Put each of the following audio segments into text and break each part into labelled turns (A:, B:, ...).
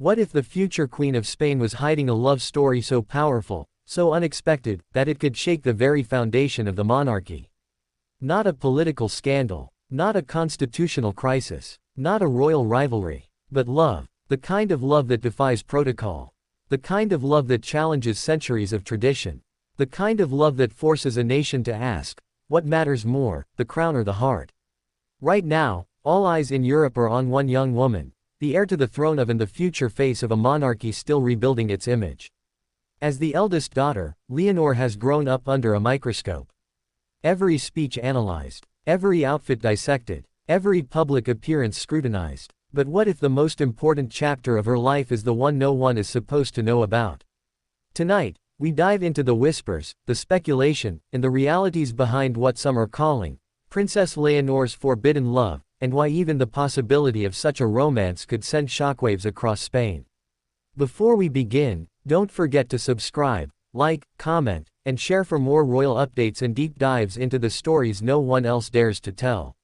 A: What if the future Queen of Spain was hiding a love story so powerful, so unexpected, that it could shake the very foundation of the monarchy? Not a political scandal, not a constitutional crisis, not a royal rivalry, but love, the kind of love that defies protocol, the kind of love that challenges centuries of tradition, the kind of love that forces a nation to ask, what matters more, the crown or the heart? Right now, all eyes in Europe are on one young woman, the heir to the throne of and the future face of a monarchy still rebuilding its image. As the eldest daughter, Leonor has grown up under a microscope. Every speech analyzed, every outfit dissected, every public appearance scrutinized. But what if the most important chapter of her life is the one no one is supposed to know about? Tonight, we dive into the whispers, the speculation, and the realities behind what some are calling Princess Leonor's forbidden love, and why even the possibility of such a romance could send shockwaves across Spain. Before we begin, don't forget to subscribe, like, comment, and share for more royal updates and deep dives into the stories no one else dares to tell.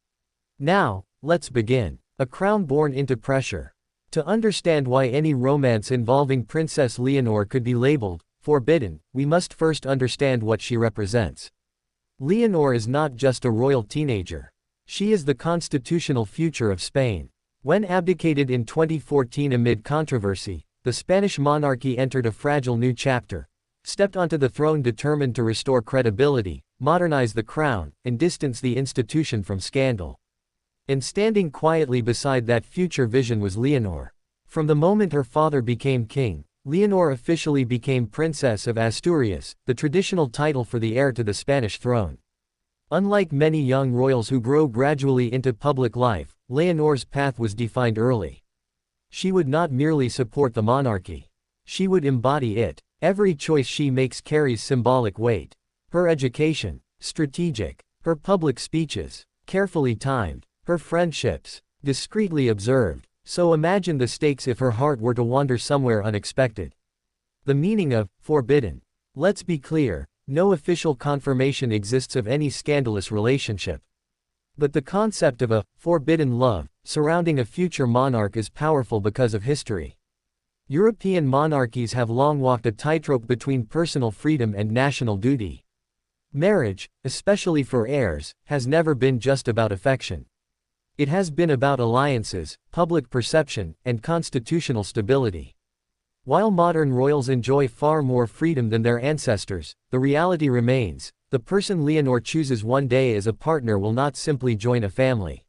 A: Now, let's begin. A crown born into pressure. To understand why any romance involving Princess Leonor could be labeled forbidden, we must first understand what she represents. Leonor is not just a royal teenager. She is the constitutional future of Spain. When abdicated in 2014 amid controversy, the Spanish monarchy entered a fragile new chapter, stepped onto the throne determined to restore credibility, modernize the crown, and distance the institution from scandal. And standing quietly beside that future vision was Leonor. From the moment her father became king, Leonor officially became Princess of Asturias, the traditional title for the heir to the Spanish throne. Unlike many young royals who grow gradually into public life, Leonor's path was defined early. She would not merely support the monarchy. She would embody it. Every choice she makes carries symbolic weight. Her education, strategic. Her public speeches, carefully timed. Her friendships, discreetly observed. So imagine the stakes if her heart were to wander somewhere unexpected. The meaning of forbidden. Let's be clear, no official confirmation exists of any scandalous relationship. But the concept of a forbidden love surrounding a future monarch is powerful because of history. European monarchies have long walked a tightrope between personal freedom and national duty. Marriage, especially for heirs, has never been just about affection. It has been about alliances, public perception, and constitutional stability. While modern royals enjoy far more freedom than their ancestors, the reality remains, the person Leonor chooses one day as a partner will not simply join a family.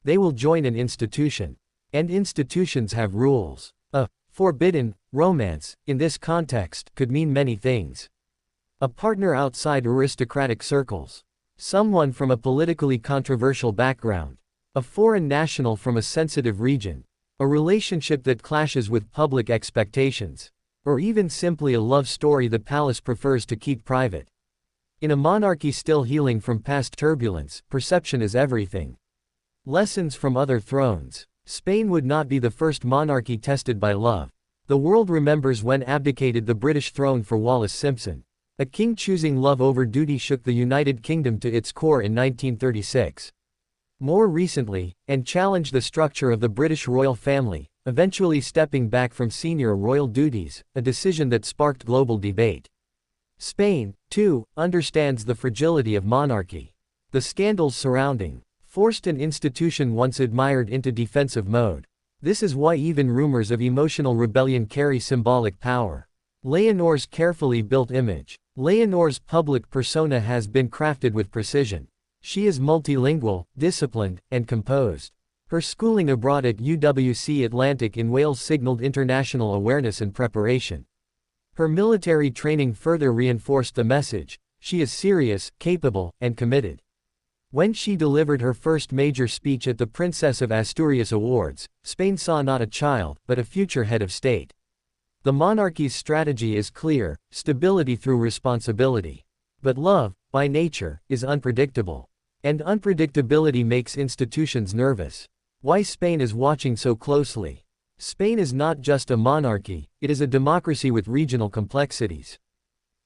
A: They will join an institution. And institutions have rules. A forbidden romance, in this context, could mean many things. A partner outside aristocratic circles. Someone from a politically controversial background. A foreign national from a sensitive region. A relationship that clashes with public expectations. Or even simply a love story the palace prefers to keep private. In a monarchy still healing from past turbulence, perception is everything. Lessons from other thrones. Spain would not be the first monarchy tested by love. The world remembers when abdicated the British throne for Wallis Simpson. A king choosing love over duty shook the United Kingdom to its core in 1936. More recently, and challenged the structure of the British royal family, eventually stepping back from senior royal duties, a decision that sparked global debate. Spain, too, understands the fragility of monarchy. The scandals surrounding forced an institution once admired into defensive mode. This is why even rumors of emotional rebellion carry symbolic power. Leonor's carefully built image. Leonor's public persona has been crafted with precision. She is multilingual, disciplined, and composed. Her schooling abroad at UWC Atlantic in Wales signaled international awareness and preparation. Her military training further reinforced the message: she is serious, capable, and committed. When she delivered her first major speech at the Princess of Asturias Awards, Spain saw not a child, but a future head of state. The monarchy's strategy is clear: stability through responsibility. But love, by nature, is unpredictable. And unpredictability makes institutions nervous. Why Spain is watching so closely? Spain is not just a monarchy, it is a democracy with regional complexities.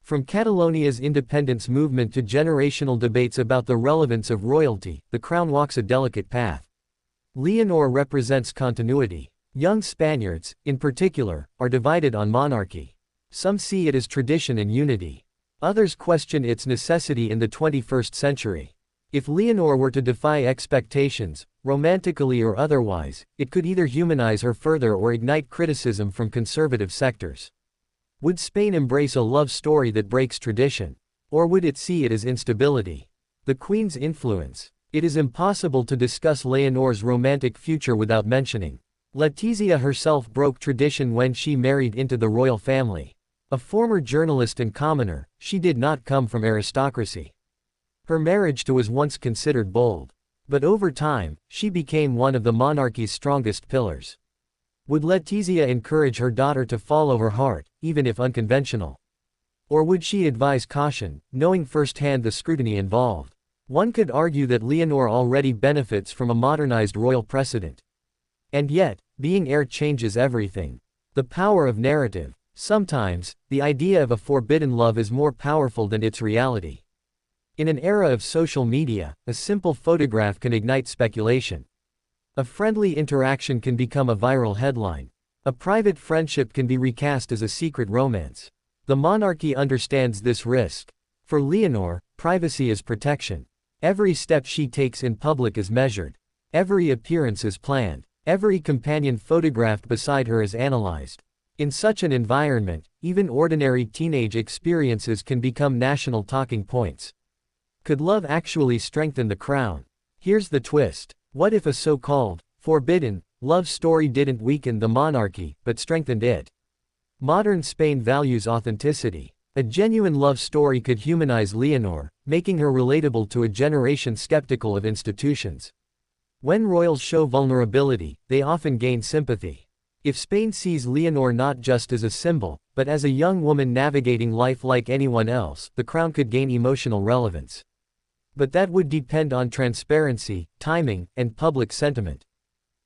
A: From Catalonia's independence movement to generational debates about the relevance of royalty, the crown walks a delicate path. Leonor represents continuity. Young Spaniards, in particular, are divided on monarchy. Some see it as tradition and unity. Others question its necessity in the 21st century. If Leonor were to defy expectations, romantically or otherwise, it could either humanize her further or ignite criticism from conservative sectors. Would Spain embrace a love story that breaks tradition? Or would it see it as instability? The Queen's influence. It is impossible to discuss Leonor's romantic future without mentioning. Letizia herself broke tradition when she married into the royal family. A former journalist and commoner, she did not come from aristocracy. Her marriage to was once considered bold. But over time, she became one of the monarchy's strongest pillars. Would Letizia encourage her daughter to follow her heart, even if unconventional? Or would she advise caution, knowing firsthand the scrutiny involved? One could argue that Leonor already benefits from a modernized royal precedent. And yet, being heir changes everything. The power of narrative. Sometimes, the idea of a forbidden love is more powerful than its reality. In an era of social media, a simple photograph can ignite speculation. A friendly interaction can become a viral headline. A private friendship can be recast as a secret romance. The monarchy understands this risk. For Leonor, privacy is protection. Every step she takes in public is measured. Every appearance is planned. Every companion photographed beside her is analyzed. In such an environment, even ordinary teenage experiences can become national talking points. Could love actually strengthen the crown? Here's the twist. What if a so-called, forbidden, love story didn't weaken the monarchy, but strengthened it? Modern Spain values authenticity. A genuine love story could humanize Leonor, making her relatable to a generation skeptical of institutions. When royals show vulnerability, they often gain sympathy. If Spain sees Leonor not just as a symbol, but as a young woman navigating life like anyone else, the crown could gain emotional relevance. But that would depend on transparency, timing, and public sentiment.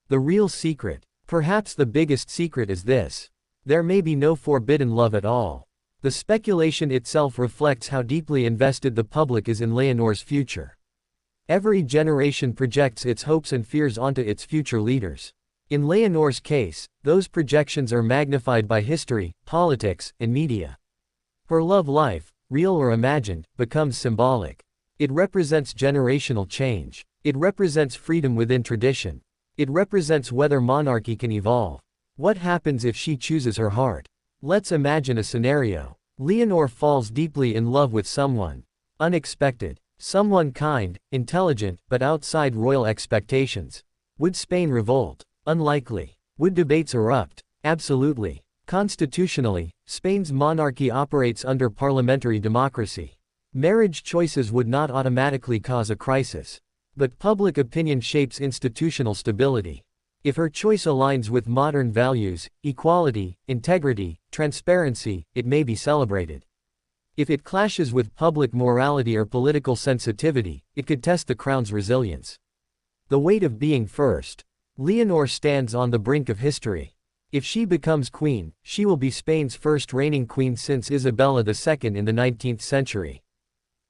A: The real secret, perhaps the biggest secret, is this: there may be no forbidden love at all. The speculation itself reflects how deeply invested the public is in Leonor's future. Every generation projects its hopes and fears onto its future leaders. In Leonor's case, those projections are magnified by history, politics, and media. Her love life, real or imagined, becomes symbolic. It represents generational change. It represents freedom within tradition. It represents whether monarchy can evolve. What happens if she chooses her heart? Let's imagine a scenario. Leonor falls deeply in love with someone unexpected. Someone kind, intelligent, but outside royal expectations. Would Spain revolt? Unlikely. Would debates erupt? Absolutely. Constitutionally, Spain's monarchy operates under parliamentary democracy. Marriage choices would not automatically cause a crisis. But public opinion shapes institutional stability. If her choice aligns with modern values, equality, integrity, transparency, it may be celebrated. If it clashes with public morality or political sensitivity, it could test the crown's resilience. The weight of being first. Leonor stands on the brink of history. If she becomes queen, she will be Spain's first reigning queen since Isabella II in the 19th century.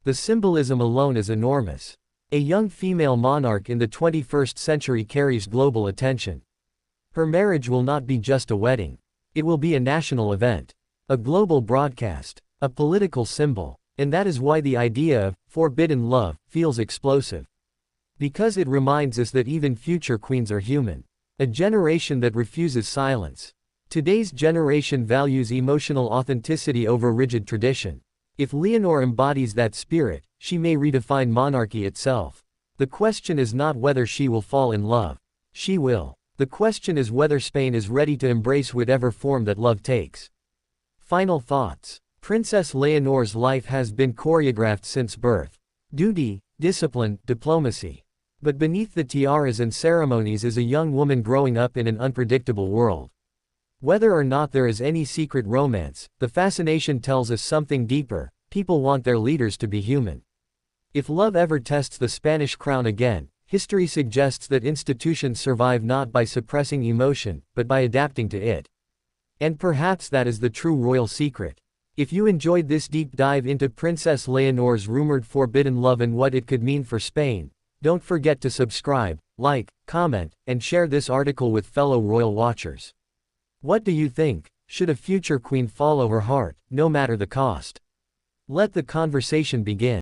A: The symbolism alone is enormous. A young female monarch in the 21st century carries global attention. Her marriage will not be just a wedding. It will be a national event. A global broadcast. A political symbol. And that is why the idea of forbidden love feels explosive. Because it reminds us that even future queens are human. A generation that refuses silence. Today's generation values emotional authenticity over rigid tradition. If Leonor embodies that spirit, she may redefine monarchy itself. The question is not whether she will fall in love. She will. The question is whether Spain is ready to embrace whatever form that love takes. Final thoughts. Princess Leonor's life has been choreographed since birth. Duty, discipline, diplomacy. But beneath the tiaras and ceremonies is a young woman growing up in an unpredictable world. Whether or not there is any secret romance, the fascination tells us something deeper. People want their leaders to be human. If love ever tests the Spanish crown again, history suggests that institutions survive not by suppressing emotion, but by adapting to it. And perhaps that is the true royal secret. If you enjoyed this deep dive into Princess Leonor's rumored forbidden love and what it could mean for Spain, don't forget to subscribe, like, comment, and share this article with fellow royal watchers. What do you think? Should a future queen follow her heart, no matter the cost? Let the conversation begin.